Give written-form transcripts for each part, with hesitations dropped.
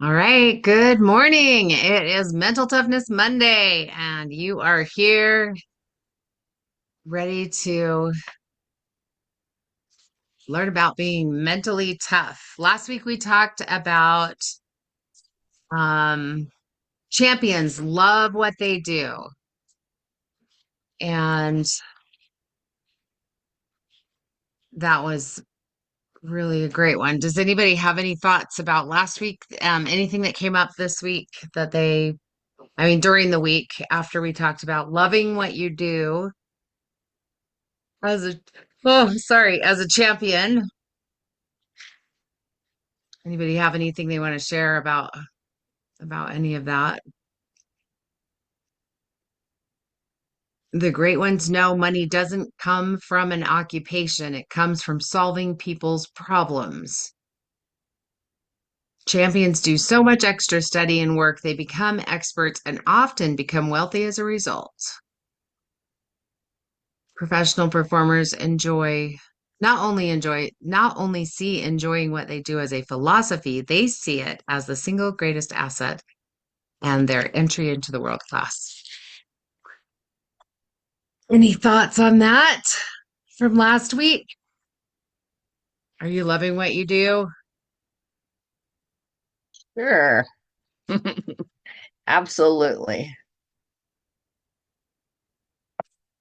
All right, good morning. It is Mental Toughness Monday, and you are here ready to learn about being mentally tough. Last week we talked about um, champions love what they do, and that was really a great one. Does anybody have any thoughts about last week? Anything that came up this week that during the week after we talked about loving what you do as as a champion? Anybody have anything they want to share about any of that? The great ones know money doesn't come from an occupation. It comes from solving people's problems. Champions do so much extra study and work, they become experts and often become wealthy as a result. Professional performers not only see enjoying what they do as a philosophy, they see it as the single greatest asset and their entry into the world class. Any thoughts on that from last week? Are you loving what you do? Sure. Absolutely.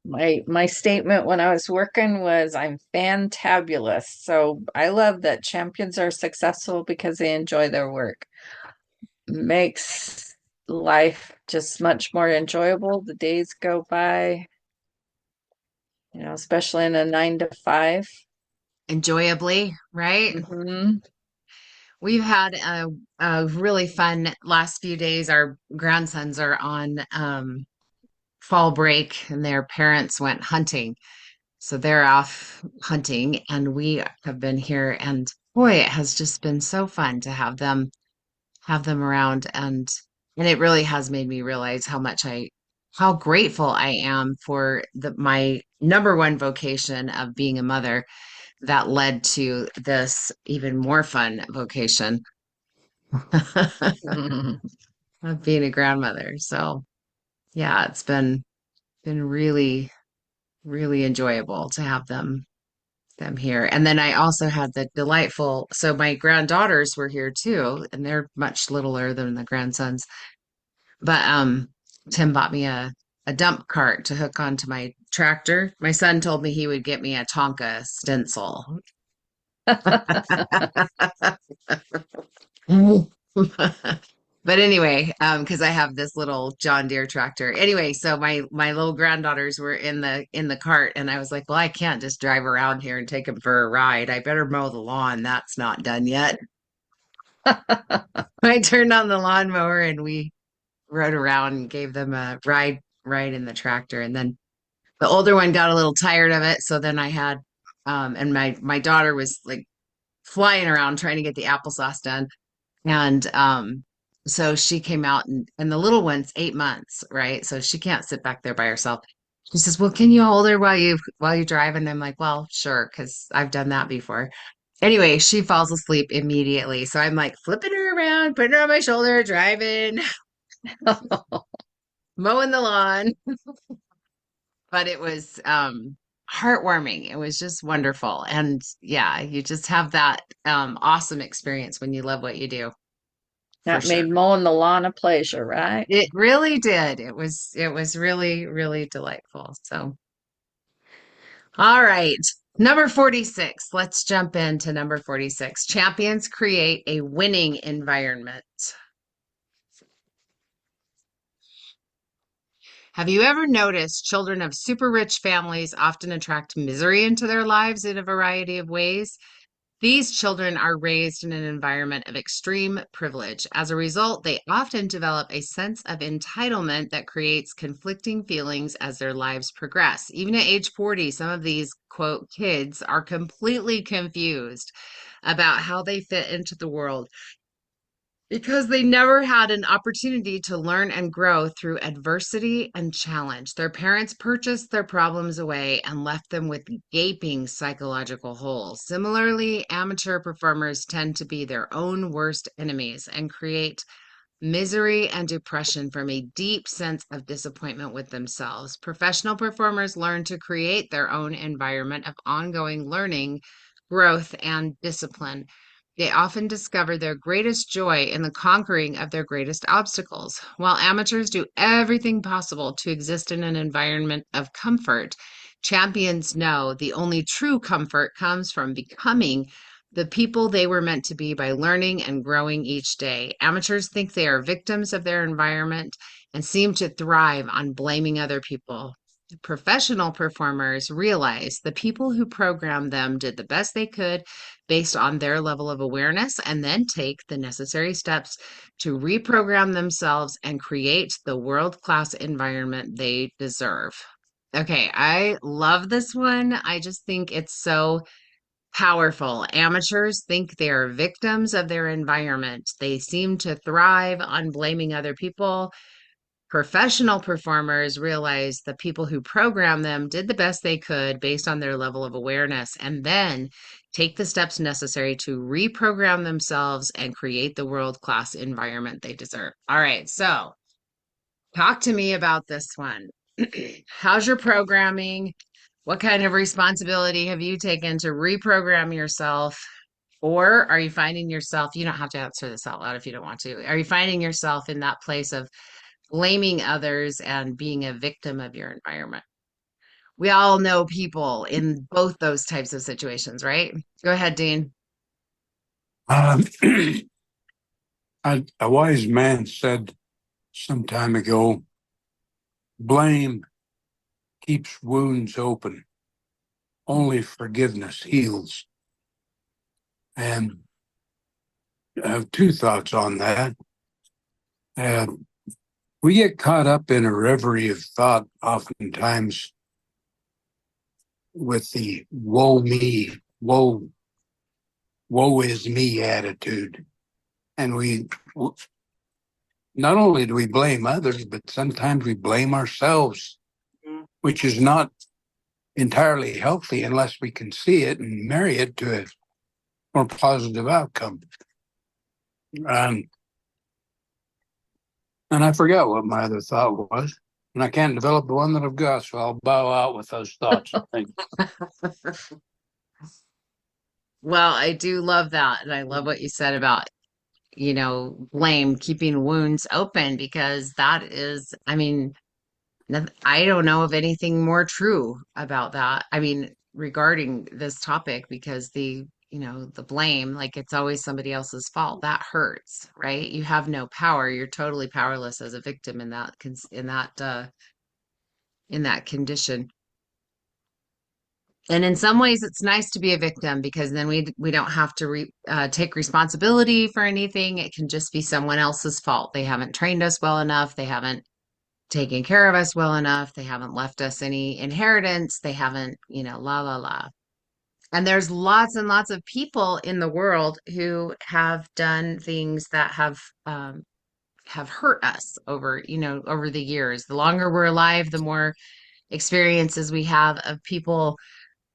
My statement when I was working was I'm fantabulous. So I love that champions are successful because they enjoy their work. Makes life just much more enjoyable. The days go by, especially in a 9 to 5. Enjoyably, right? Hmm. We've had a really fun last few days. Our grandsons are on fall break and their parents went hunting. So they're off hunting and we have been here and boy, it has just been so fun to have them around and it really has made me realize how grateful I am for my number one vocation of being a mother that led to this even more fun vocation of being a grandmother. So yeah, it's been really, really enjoyable to have them here. And then I also had the delightful, so my granddaughters were here too, and they're much littler than the grandsons. But Tim bought me a dump cart to hook onto my tractor. My son told me he would get me a Tonka stencil. But anyway, because I have this little John Deere tractor. Anyway, so my little granddaughters were in the cart, and I was like, well, I can't just drive around here and take them for a ride. I better mow the lawn. That's not done yet. I turned on the lawnmower and we rode around and gave them a ride in the tractor. And then the older one got a little tired of it, so then I had and my daughter was like flying around trying to get the applesauce done. And so she came out and the little one's 8 months, right? So she can't sit back there by herself. She says, well, can you hold her while you drive? And I'm like, well, sure, because I've done that before. Anyway, she falls asleep immediately. So I'm like flipping her around, putting her on my shoulder, driving, mowing the lawn. But it was heartwarming. It was just wonderful. And yeah, you just have that awesome experience when you love what you do, for That sure. made mowing the lawn a pleasure, right? It really did. It was really, really delightful. So, all right. Number 46. Let's jump into number 46. Champions create a winning environment. Have you ever noticed children of super rich families often attract misery into their lives in a variety of ways? These children are raised in an environment of extreme privilege. As a result, they often develop a sense of entitlement that creates conflicting feelings as their lives progress. Even at age 40, some of these, quote, kids are completely confused about how they fit into the world Because they never had an opportunity to learn and grow through adversity and challenge. Their parents purchased their problems away and left them with gaping psychological holes. Similarly, amateur performers tend to be their own worst enemies and create misery and depression from a deep sense of disappointment with themselves. Professional performers learn to create their own environment of ongoing learning, growth, and discipline. They often discover their greatest joy in the conquering of their greatest obstacles. While amateurs do everything possible to exist in an environment of comfort, champions know the only true comfort comes from becoming the people they were meant to be by learning and growing each day. Amateurs think they are victims of their environment and seem to thrive on blaming other people. Professional performers realize the people who programmed them did the best they could based on their level of awareness and then take the necessary steps to reprogram themselves and create the world class environment they deserve. Okay, I love this one. I just think it's so powerful. Amateurs think they are victims of their environment. They seem to thrive on blaming other people. Professional performers realize the people who program them did the best they could based on their level of awareness and then take the steps necessary to reprogram themselves and create the world class environment they deserve. All right, so talk to me about this one. How's your programming? What kind of responsibility have you taken to reprogram yourself? Or are you finding yourself, you don't have to answer this out loud if you don't want to. Are you finding yourself in that place of blaming others and being a victim of your environment? We all know people in both those types of situations, right? Go ahead, Dean. Um, a wise man said some time ago, blame keeps wounds open, only forgiveness heals. And I have two thoughts on that. Uh, we get caught up in a reverie of thought, oftentimes with the woe me, woe is me attitude. And not only do we blame others, but sometimes we blame ourselves, which is not entirely healthy unless we can see it and marry it to a more positive outcome. Um, and I forgot what my other thought was, and I can't develop the one that I've got, so I'll bow out with those thoughts. I think. Well, I do love that. And I love what you said about, blame, keeping wounds open, because that is, I mean, I don't know of anything more true about that. I mean, regarding this topic, because the blame, like it's always somebody else's fault, that hurts, right? You have no power. You're totally powerless as a victim in that condition. And in some ways, it's nice to be a victim because then we don't have to take responsibility for anything. It can just be someone else's fault. They haven't trained us well enough. They haven't taken care of us well enough. They haven't left us any inheritance. They haven't, la la la. And there's lots and lots of people in the world who have done things that have hurt us over the years. The longer we're alive, the more experiences we have of people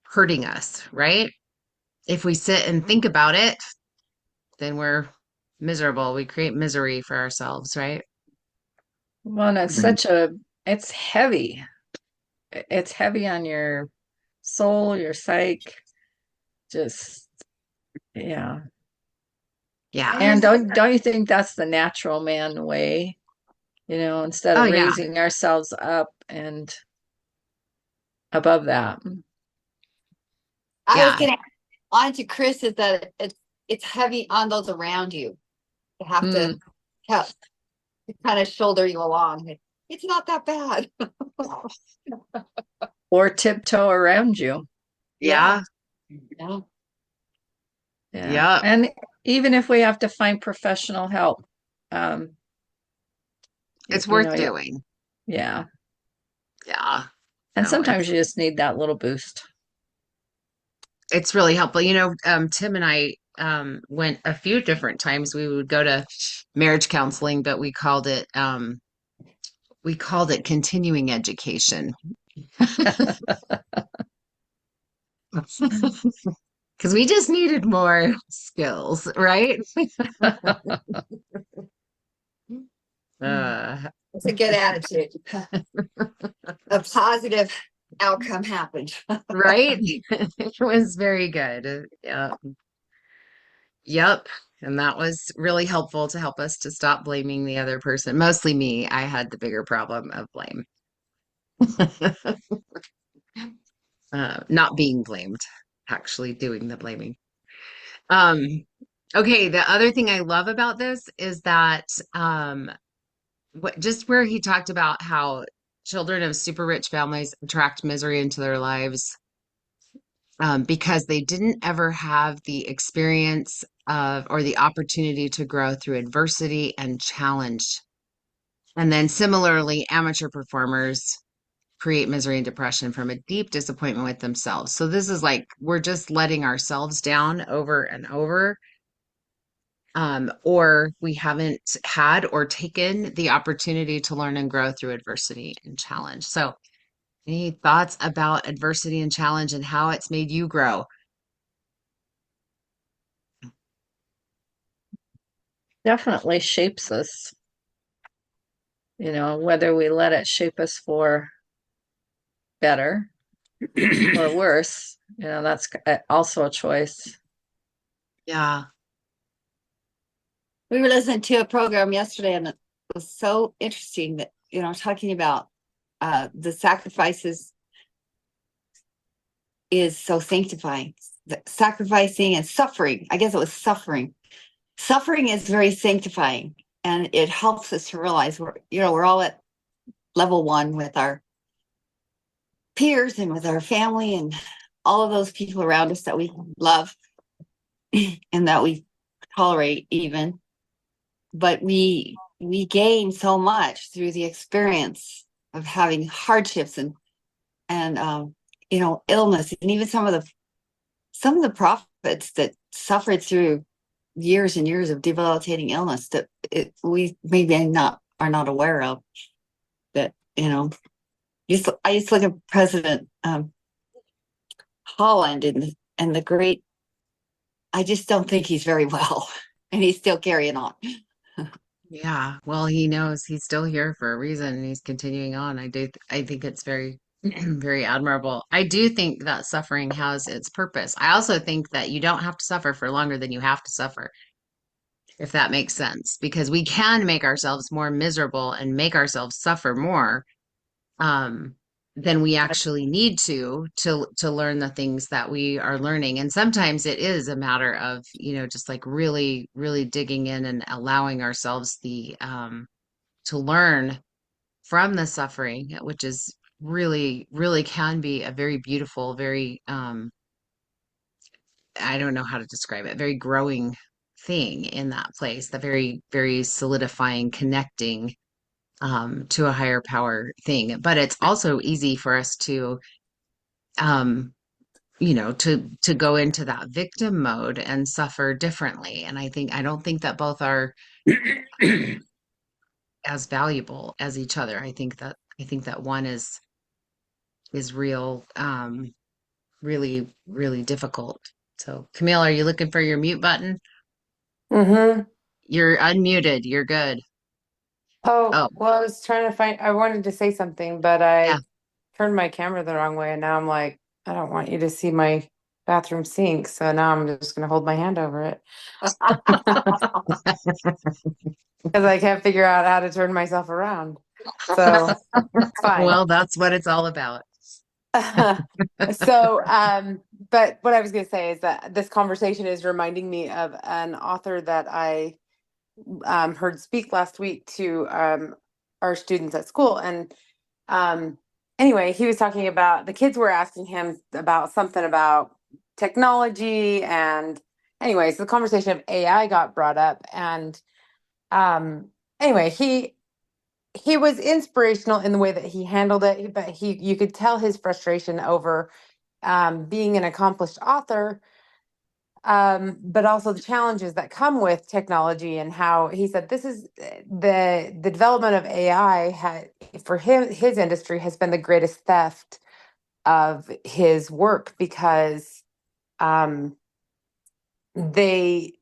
hurting us, right? If we sit and think about it, then we're miserable. We create misery for ourselves, right? Well, and it's heavy. It's heavy on your soul, your psyche, just, yeah. Yeah. And don't you think that's the natural man way? Instead Oh, of yeah. raising ourselves up and above that. I was Yeah. gonna on to Chris is that it's heavy on those around you to have to Mm. help to kind of shoulder you along. It's not that bad. Or tiptoe around you. Yeah. Yeah. Yeah. Yeah. Yep. And even if we have to find professional help, um, It's worth yeah, doing. yeah. Yeah. And No, sometimes you just need that little boost. it's really helpful. Tim and I went a few different times. We would go to marriage counseling, but we called it continuing education. Because we just needed more skills, right? Uh, It's a good attitude. A positive outcome happened. right? It was very good. Yep. And that was really helpful to help us to stop blaming the other person. Mostly me. I had the bigger problem of blame. Not being blamed, actually doing the blaming. Um, okay, the other thing I love about this is that just where he talked about how children of super rich families attract misery into their lives because they didn't ever have the experience of or the opportunity to grow through adversity and challenge. And then similarly, amateur performers create misery and depression from a deep disappointment with themselves. So this is like we're just letting ourselves down over and over, or we haven't had or taken the opportunity to learn and grow through adversity and challenge. So, any thoughts about adversity and challenge and how it's made you grow? Definitely shapes us, whether we let it shape us for better or worse, that's also a choice. Yeah. We were listening to a program yesterday, and it was so interesting that, talking about the sacrifices is so sanctifying. The sacrificing and suffering. I guess it was suffering. Suffering is very sanctifying, and it helps us to realize we're all at level one with our peers and with our family and all of those people around us that we love and that we tolerate even. But we gain so much through the experience of having hardships and illness, and even some of the prophets that suffered through years and years of debilitating illness that we maybe are not aware of. That I used to look at President Holland and the great. I just don't think he's very well, and he's still carrying on. Yeah. Well, he knows he's still here for a reason and he's continuing on. I think it's very, very admirable. I do think that suffering has its purpose. I also think that you don't have to suffer for longer than you have to suffer, if that makes sense, because we can make ourselves more miserable and make ourselves suffer more um, than we actually need to learn the things that we are learning. And sometimes it is a matter of, just like really, really digging in and allowing ourselves the to learn from the suffering, which is really, really can be a very beautiful, very I don't know how to describe it, very growing thing in that place, the very, very solidifying, connecting to a higher power thing. But it's also easy for us to, um, to go into that victim mode and suffer differently. And I don't think that both are as valuable as each other. I think that one is real, really, really difficult. So, Camille, are you looking for your mute button? Mm-hmm. You're unmuted. You're good. Oh, Oh, well, I wanted to say something, but yeah. I turned my camera the wrong way, and now I'm like, I don't want you to see my bathroom sink, so now I'm just gonna hold my hand over it because I can't figure out how to turn myself around. So it's fine. Well, that's what it's all about. So, but what I was gonna say is that this conversation is reminding me of an author that I heard speak last week to our students at school. And anyway, he was talking about the kids were asking him about something about technology. And anyways, the conversation of AI got brought up. And anyway, he was inspirational in the way that he handled it, but you could tell his frustration over being an accomplished author but also the challenges that come with technology, and how he said this is the development of AI had for him, his industry has been the greatest theft of his work, because um, they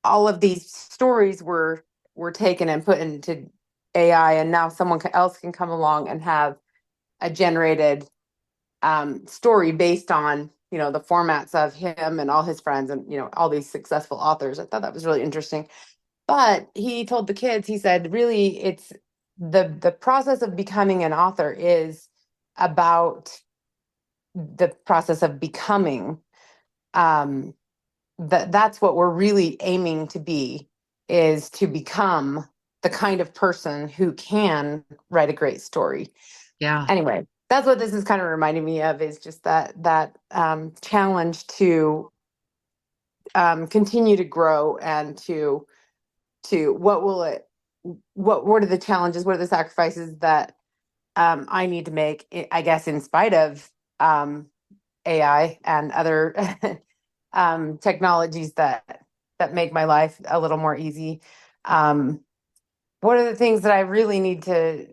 all of these stories were taken and put into AI, and now someone else can come along and have a generated story based on, you know, the formats of him and all his friends and, you know, all these successful authors. I thought that was really interesting. But he told the kids, he said, really, it's the process of becoming an author is about the process of becoming. That's what we're really aiming to be, is to become the kind of person who can write a great story. Yeah. Anyway, that's what this is kind of reminding me of, is just that challenge to continue to grow, and to what are the challenges, what are the sacrifices that I need to make, I guess, in spite of AI and other technologies that make my life a little more easy. What are the things that I really need to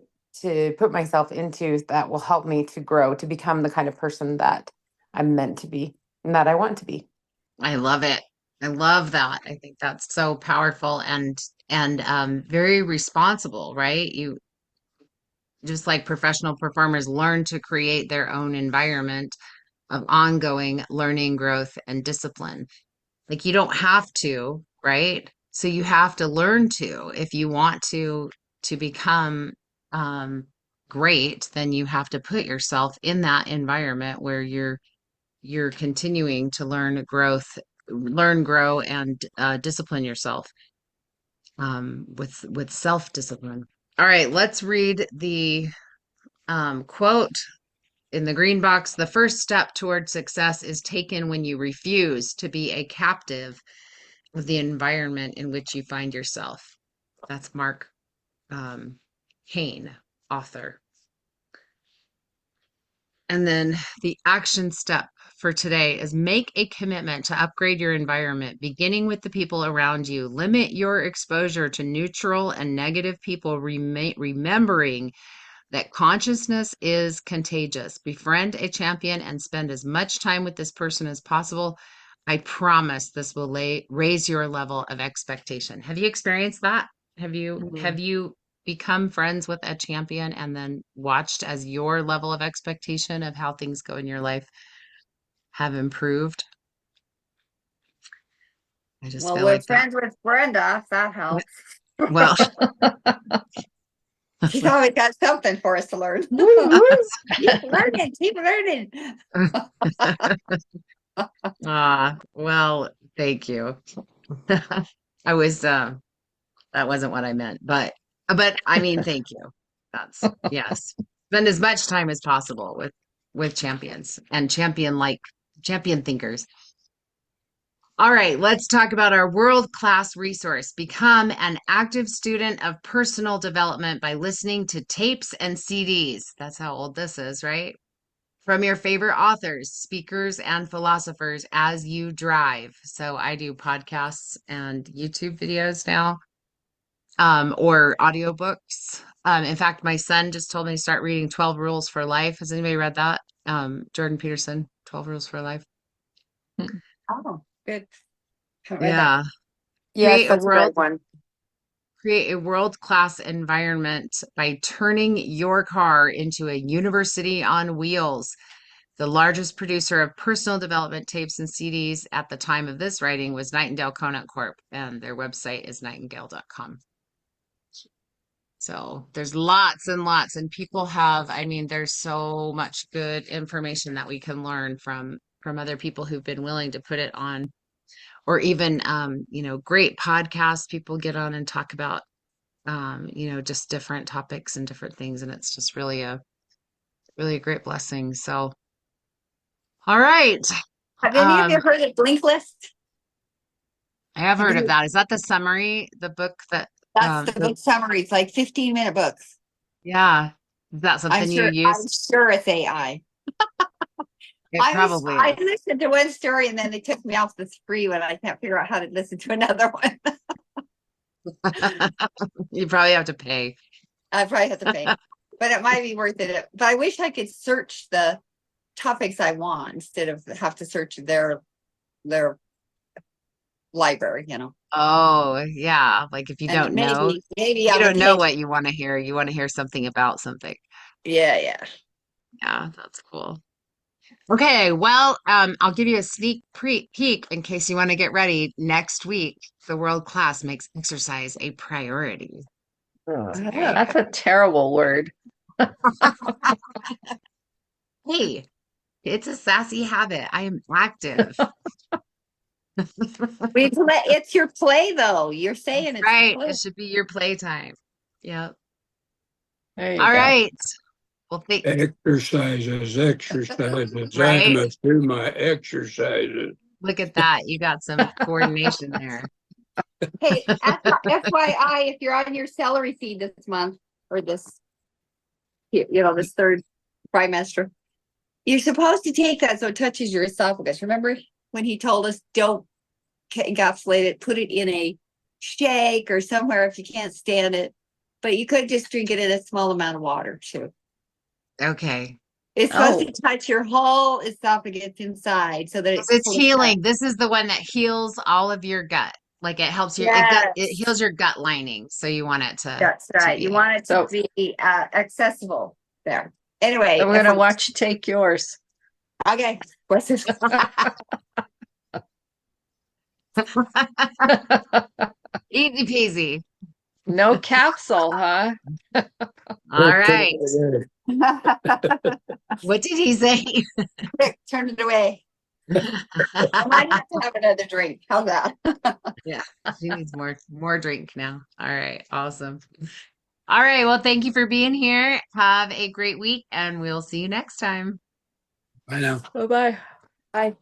put myself into that will help me to grow, to become the kind of person that I'm meant to be and that I want to be? I love it. I love that. I think that's so powerful and very responsible, right? You just like professional performers learn to create their own environment of ongoing learning, growth, and discipline. Like you don't have to, right? So you have to learn to. If you want to become um great, then you have to put yourself in that environment where you're continuing to learn, grow, and discipline yourself with self-discipline. All right, let's read the quote in the green box. The first step toward success is taken when you refuse to be a captive of the environment in which you find yourself. That's Mark Hain, author. And then the action step for today is make a commitment to upgrade your environment, beginning with the people around you. Limit your exposure to neutral and negative people, remembering that consciousness is contagious. Befriend a champion and spend as much time with this person as possible. I promise this will raise your level of expectation. Have you experienced that? Have you become friends with a champion and then watched as your level of expectation of how things go in your life have improved? I just Well, feel we're like that. friends with Brenda, if that helps. Well, She's always got something for us to learn. Woo woo. Keep learning, keep learning. well, thank you. I was that wasn't what I meant, but I mean, thank you. That's yes. Spend as much time as possible with champions and champion thinkers. All right, let's talk about our world-class resource. Become an active student of personal development by listening to tapes and CDs. That's how old this is, right? From your favorite authors, speakers, and philosophers as you drive. So I do podcasts and YouTube videos now, or audiobooks. In fact, my son just told me to start reading 12 Rules for Life. Has anybody read that? Jordan Peterson, 12 Rules for Life. Oh, good. Haven't read that. Yeah. Yes, Create a that's a great world one. create a world-class environment by turning your car into a university on wheels. The largest producer of personal development tapes and CDs at the time of this writing was Nightingale Conant Corp, and their website is nightingale.com. So there's lots and lots, and people have, I mean, there's so much good information that we can learn from other people who've been willing to put it on, or even great podcasts people get on and talk about just different topics and different things, and it's just really a great blessing. So, all right. Have any of you Um, heard of Blink List? I have Have heard of you? that. Is that the summary, the book that That's the book summary. It's like 15-minute books. yeah. Is that I'm something you sure. I'm use? sure it's AI. It probably I is. listened to one story and then they took me off the spree when I can't figure out how to listen to another one. You probably have to pay. I probably have to pay, but it might be worth it. But I wish I could search the topics I want instead of have to search their library, you know. Oh, yeah. Like if you And don't know, maybe you I would don't know take, what you want to hear. You want to hear something about something. yeah. Yeah, that's cool. Okay, well, I'll give you a sneak peek in case you want to get ready. Next week, the world class makes exercise a priority. Ugh, Okay. that's a terrible word. Hey, it's a sassy habit. I am active. It's your play though. You're saying it's Right. play. It should be your playtime. Yep. There you All go. right. Well, Exercises, exercises. I right. must do my exercises. Look at that. You got some coordination there. Hey, FYI, if you're on your celery feed this month or this third trimester, you're supposed to take that so it touches your esophagus. Remember when he told us don't encapsulate it, put it in a shake or somewhere if you can't stand it. But you could just drink it in a small amount of water too. Okay. It's supposed Oh, to touch your whole esophagus inside so that it It's clears out. healing. This is the one that heals all of your gut. Like it helps it Yes, heals your gut lining. So you want it that's to right. You be want it to so be accessible there. so Anyway, we're gonna watch you take yours. okay. What's this? easy peasy. No capsule, huh? All right. What did he say? Quick, turn it away. I might have to have another drink. How's that? Yeah, she needs more drink now. All right, awesome. All right, well, thank you for being here. Have a great week, and we'll see you next time. I know. Bye-bye. Bye.